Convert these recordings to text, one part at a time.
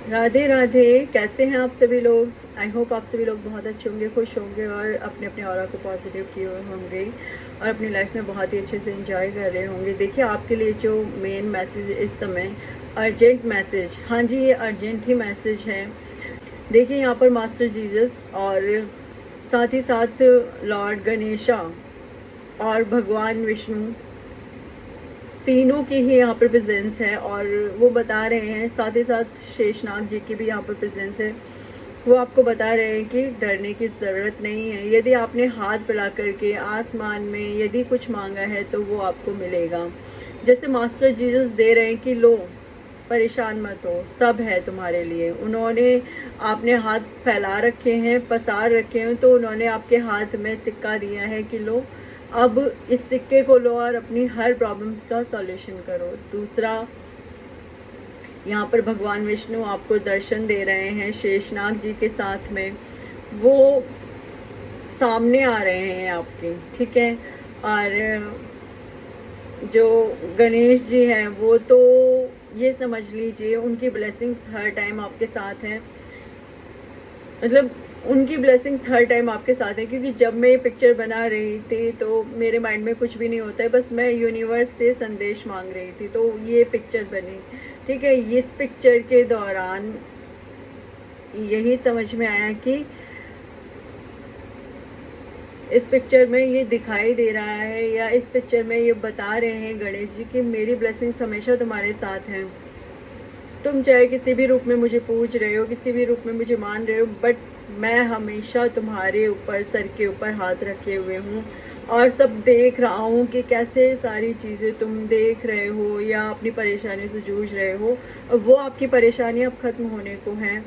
राधे राधे। कैसे हैं आप सभी लोग? आई होप आप सभी लोग बहुत अच्छे होंगे, खुश होंगे और अपने अपने ऑरा को पॉजिटिव किए हुए होंगे और अपनी लाइफ में बहुत ही अच्छे से एंजॉय कर रहे होंगे। देखिए, आपके लिए जो मेन मैसेज इस समय अर्जेंट मैसेज, हाँ जी, ये अर्जेंट ही मैसेज है। देखिए, यहाँ पर मास्टर जीसस और साथ ही साथ लॉर्ड गणेशा और भगवान विष्णु, तीनों की ही यहाँ पर प्रेजेंस है और वो बता रहे हैं, साथ ही साथ शेषनाग जी की भी यहाँ पर प्रेजेंस है। वो आपको बता रहे हैं कि डरने की ज़रूरत नहीं है। यदि आपने हाथ फैला करके आसमान में यदि कुछ मांगा है तो वो आपको मिलेगा। जैसे मास्टर जीसस दे रहे हैं कि लो, परेशान मत हो, सब है तुम्हारे लिए। उन्होंने आपने हाथ फैला रखे हैं, पसार रखे हैं, तो उन्होंने आपके हाथ में सिक्का दिया है कि लो, अब इस सिक्के को लो और अपनी हर प्रॉब्लम्स का सॉल्यूशन करो। दूसरा, यहाँ पर भगवान विष्णु आपको दर्शन दे रहे हैं शेषनाग जी के साथ में। वो सामने आ रहे हैं आपके, ठीक है। और जो गणेश जी हैं वो तो ये समझ लीजिए उनकी ब्लेसिंग्स हर टाइम आपके साथ हैं। मतलब उनकी ब्लेसिंग्स हर टाइम आपके साथ है, क्योंकि जब मैं ये पिक्चर बना रही थी तो मेरे माइंड में कुछ भी नहीं होता है, बस मैं यूनिवर्स से संदेश मांग रही थी तो ये पिक्चर बनी, ठीक है। इस पिक्चर के दौरान यही समझ में आया कि इस पिक्चर में ये दिखाई दे रहा है, या इस पिक्चर में ये बता रहे हैं गणेश जी कि मेरी ब्लेसिंग्स हमेशा तुम्हारे साथ हैं। तुम चाहे किसी भी रूप में मुझे पूज रहे हो, किसी भी रूप में मुझे मान रहे हो, बट मैं हमेशा तुम्हारे ऊपर, सर के ऊपर हाथ रखे हुए हूँ और सब देख रहा हूँ कि कैसे सारी चीज़ें तुम देख रहे हो या अपनी परेशानी से जूझ रहे हो। वो आपकी परेशानी अब खत्म होने को है।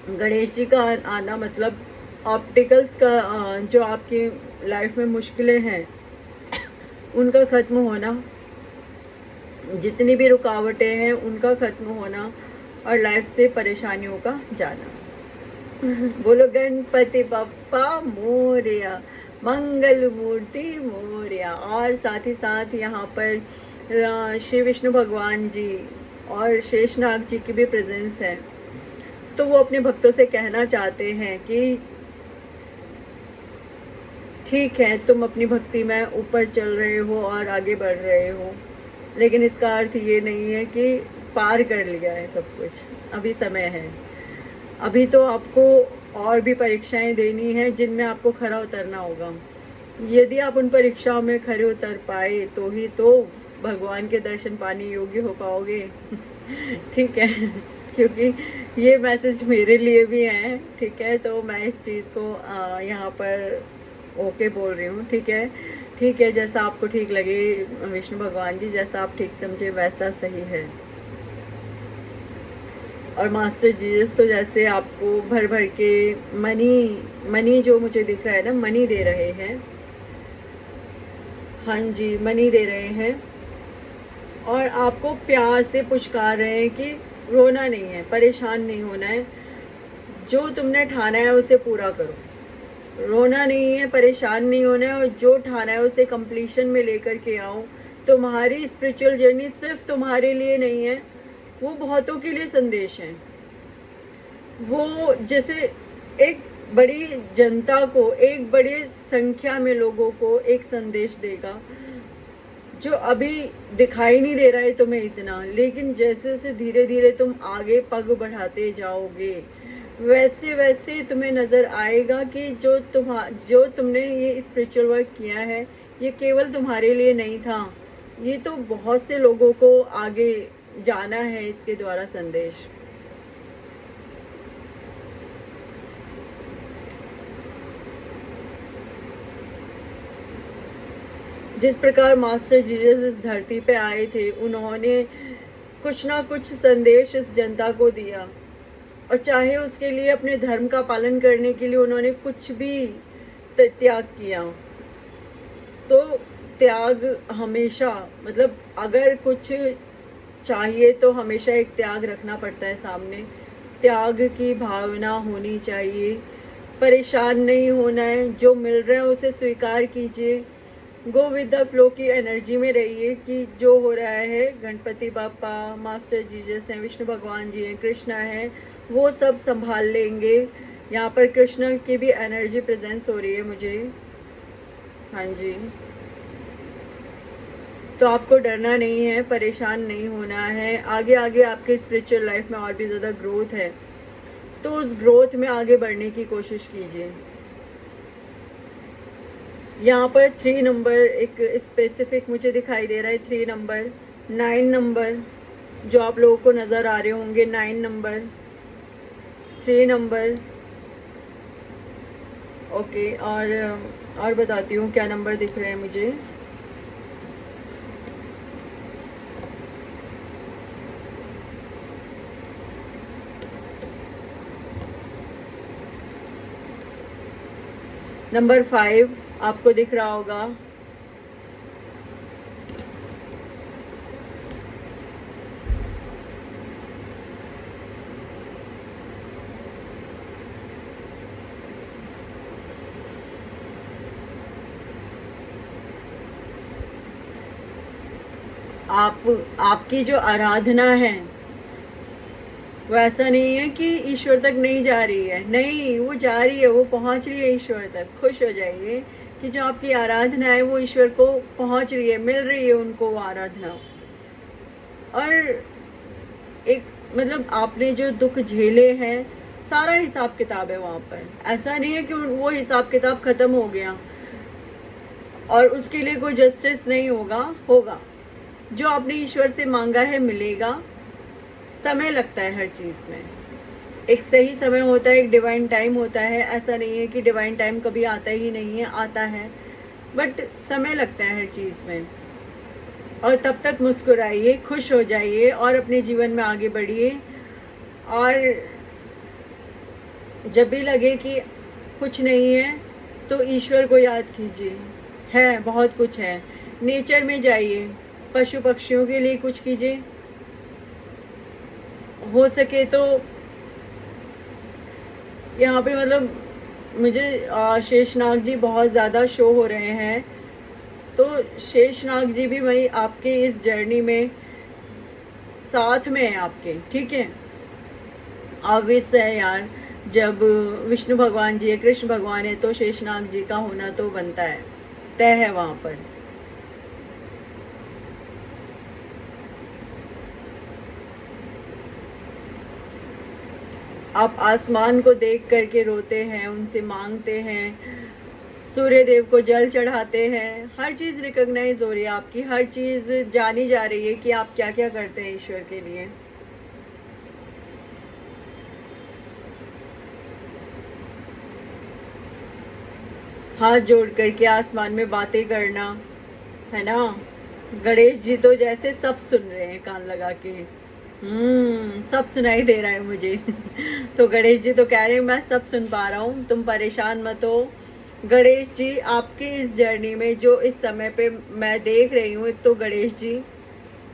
गणेश जी का आना मतलब ऑप्टिकल्स का, जो आपकी लाइफ में मुश्किलें हैं उनका ख़त्म होना, जितनी भी रुकावटें हैं उनका ख़त्म होना और लाइफ से परेशानियों का जाना। बोलो गणपति बप्पा मोरया, मंगल मूर्ति मोरया। और साथ ही साथ यहाँ पर श्री विष्णु भगवान जी और शेषनाग जी की भी प्रेजेंस है। तो वो अपने भक्तों से कहना चाहते हैं कि ठीक है, तुम अपनी भक्ति में ऊपर चल रहे हो और आगे बढ़ रहे हो, लेकिन इसका अर्थ ये नहीं है कि पार कर लिया है सब कुछ। अभी समय है, अभी तो आपको और भी परीक्षाएं देनी है जिनमें आपको खरा उतरना होगा। यदि आप उन परीक्षाओं में खरे उतर पाए तो ही तो भगवान के दर्शन पाने योग्य हो पाओगे। ठीक है, क्योंकि ये मैसेज मेरे लिए भी है, ठीक है। तो मैं इस चीज़ को यहाँ पर ओके बोल रही हूँ, ठीक है। ठीक है, जैसा आपको ठीक लगे विष्णु भगवान जी, जैसा आप ठीक समझे वैसा सही है। और मास्टर जीसस तो जैसे आपको भर भर के मनी जो मुझे दिख रहा है ना, मनी दे रहे हैं। हाँ जी, मनी दे रहे हैं और आपको प्यार से पुचकार रहे हैं कि रोना नहीं है, परेशान नहीं होना है, जो तुमने ठाना है उसे पूरा करो। रोना नहीं है, परेशान नहीं होना है, और जो ठाना है उसे कंप्लीशन में लेकर के आओ। तुम्हारी स्पिरिचुअल जर्नी सिर्फ तुम्हारे लिए नहीं है, वो बहुतों के लिए संदेश है। वो जैसे एक बड़ी जनता को, एक बड़ी संख्या में लोगों को एक संदेश देगा जो अभी दिखाई नहीं दे रहा है तुम्हें इतना, लेकिन जैसे जैसे धीरे धीरे तुम आगे पग बढ़ाते जाओगे वैसे वैसे तुम्हें नज़र आएगा कि जो तुमने ये स्पिरिचुअल वर्क किया है ये केवल तुम्हारे लिए नहीं था, ये तो बहुत से लोगों को आगे जाना है इसके द्वारा संदेश। जिस प्रकार मास्टर जीसस इस धरती पे आए थे, उन्होंने कुछ ना कुछ संदेश इस जनता को दिया, और चाहे उसके लिए अपने धर्म का पालन करने के लिए उन्होंने कुछ भी त्याग किया। तो त्याग हमेशा, मतलब अगर कुछ चाहिए तो हमेशा एक त्याग रखना पड़ता है सामने। त्याग की भावना होनी चाहिए, परेशान नहीं होना है, जो मिल रहा है उसे स्वीकार कीजिए। गो विद द फ्लो की एनर्जी में रहिए कि जो हो रहा है, गणपति बापा, मास्टर जीसस हैं, विष्णु भगवान जी हैं, कृष्णा हैं, वो सब संभाल लेंगे। यहाँ पर कृष्ण की भी एनर्जी प्रेजेंस हो रही है मुझे। हाँ जी, तो आपको डरना नहीं है, परेशान नहीं होना है। आगे आगे आपके स्पिरिचुअल लाइफ में और भी ज़्यादा ग्रोथ है, तो उस ग्रोथ में आगे बढ़ने की कोशिश कीजिए। यहाँ पर 3 नंबर एक स्पेसिफिक मुझे दिखाई दे रहा है, 3 नंबर, 9 नंबर जो आप लोगों को नज़र आ रहे होंगे, 9 नंबर, 3 नंबर। ओके, और बताती हूँ क्या नंबर दिख रहे हैं मुझे। नंबर 5 आपको दिख रहा होगा। आपकी जो आराधना है वो ऐसा नहीं है कि ईश्वर तक नहीं जा रही है, नहीं, वो जा रही है, वो पहुंच रही है ईश्वर तक। खुश हो जाइए कि जो आपकी आराधना है वो ईश्वर को पहुंच रही है, मिल रही है उनको वो आराधना। और एक मतलब आपने जो दुख झेले हैं, सारा हिसाब किताब है वहां पर। ऐसा नहीं है कि वो हिसाब किताब खत्म हो गया और उसके लिए कोई जस्टिस नहीं होगा। जो आपने ईश्वर से मांगा है मिलेगा। समय लगता है हर चीज में, एक सही समय होता है, एक डिवाइन टाइम होता है। ऐसा नहीं है कि डिवाइन टाइम कभी आता ही नहीं है, आता है, बट समय लगता है हर चीज में। और तब तक मुस्कुराइए, खुश हो जाइए और अपने जीवन में आगे बढ़िए। और जब भी लगे कि कुछ नहीं है तो ईश्वर को याद कीजिए, है बहुत कुछ है। नेचर में जाइए, पशु पक्षियों के लिए कुछ कीजिए, हो सके तो। यहाँ पे मतलब मुझे शेषनाग जी बहुत ज़्यादा शो हो रहे हैं, तो शेषनाग जी भी वही आपके इस जर्नी में साथ में है आपके, ठीक है। ऑब्वियस है यार, जब विष्णु भगवान जी है, कृष्ण भगवान है, तो शेषनाग जी का होना तो बनता है, तय है वहां पर। आप आसमान को देख करके रोते हैं, उनसे मांगते हैं, सूर्य देव को जल चढ़ाते हैं। हर चीज रिकॉग्नाइज हो रही है आपकी, हर चीज जानी जा रही है कि आप क्या क्या करते हैं ईश्वर के लिए। हाथ जोड़ करके आसमान में बातें करना, है ना। गणेश जी तो जैसे सब सुन रहे हैं कान लगा के, सब सुनाई दे रहा है मुझे। तो गणेश जी तो कह रहे हैं मैं सब सुन पा रहा हूँ, तुम परेशान मत हो। गणेश जी आपकी इस जर्नी में जो इस समय पे मैं देख रही हूँ, एक तो गणेश जी,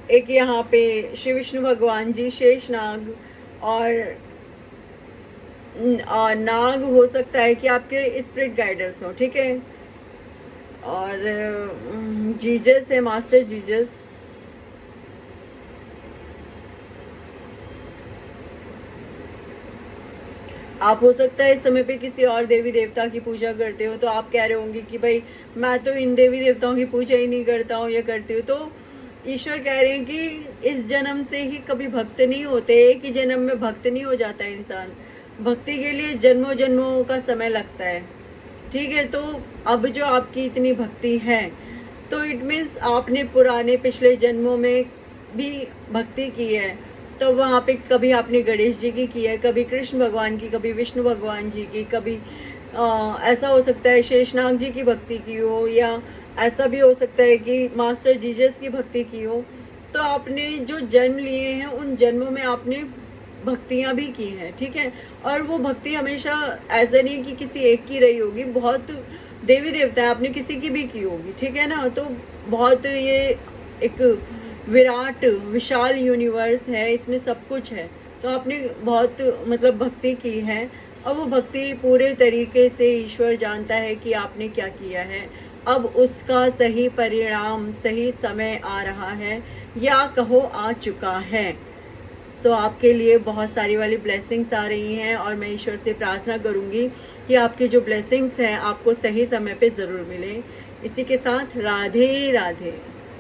एक यहाँ पे श्री विष्णु भगवान जी, शेषनाग, और नाग हो सकता है कि आपके स्पिरिट गाइडर्स हो, ठीक है। और जीजस है, मास्टर जीजस। आप हो सकता है इस समय पे किसी और देवी देवता की पूजा करते हो, तो आप कह रहे होंगे कि भाई मैं तो इन देवी देवताओं की पूजा ही नहीं करता हूँ या करती हूँ। तो ईश्वर कह रहे हैं कि इस जन्म से ही कभी भक्त नहीं होते, एक ही जन्म में भक्त नहीं हो जाता इंसान। भक्ति के लिए जन्मों जन्मों का समय लगता है, ठीक है। तो अब जो आपकी इतनी भक्ति है, तो इट मीन्स आपने पुराने पिछले जन्मों में भी भक्ति की है। तो वहाँ पे कभी आपने गणेश जी की है, कभी कृष्ण भगवान की, कभी विष्णु भगवान जी की, कभी ऐसा हो सकता है शेषनाग जी की भक्ति की हो, या ऐसा भी हो सकता है कि मास्टर जीसस की भक्ति की हो। तो आपने जो जन्म लिए हैं उन जन्मों में आपने भक्तियां भी की हैं, ठीक है। और वो भक्ति हमेशा ऐसा नहीं कि किसी एक की रही होगी, बहुत देवी देवता है आपने किसी की भी की होगी, ठीक है ना। तो बहुत ये एक विराट विशाल यूनिवर्स है, इसमें सब कुछ है। तो आपने बहुत मतलब भक्ति की है, और वो भक्ति पूरे तरीके से ईश्वर जानता है कि आपने क्या किया है। अब उसका सही परिणाम, सही समय आ रहा है, या कहो आ चुका है। तो आपके लिए बहुत सारी वाली ब्लेसिंग्स आ रही हैं और मैं ईश्वर से प्रार्थना करूंगी कि आपकी जो ब्लेसिंग्स हैं आपको सही समय पे ज़रूर मिले। इसी के साथ राधे राधे।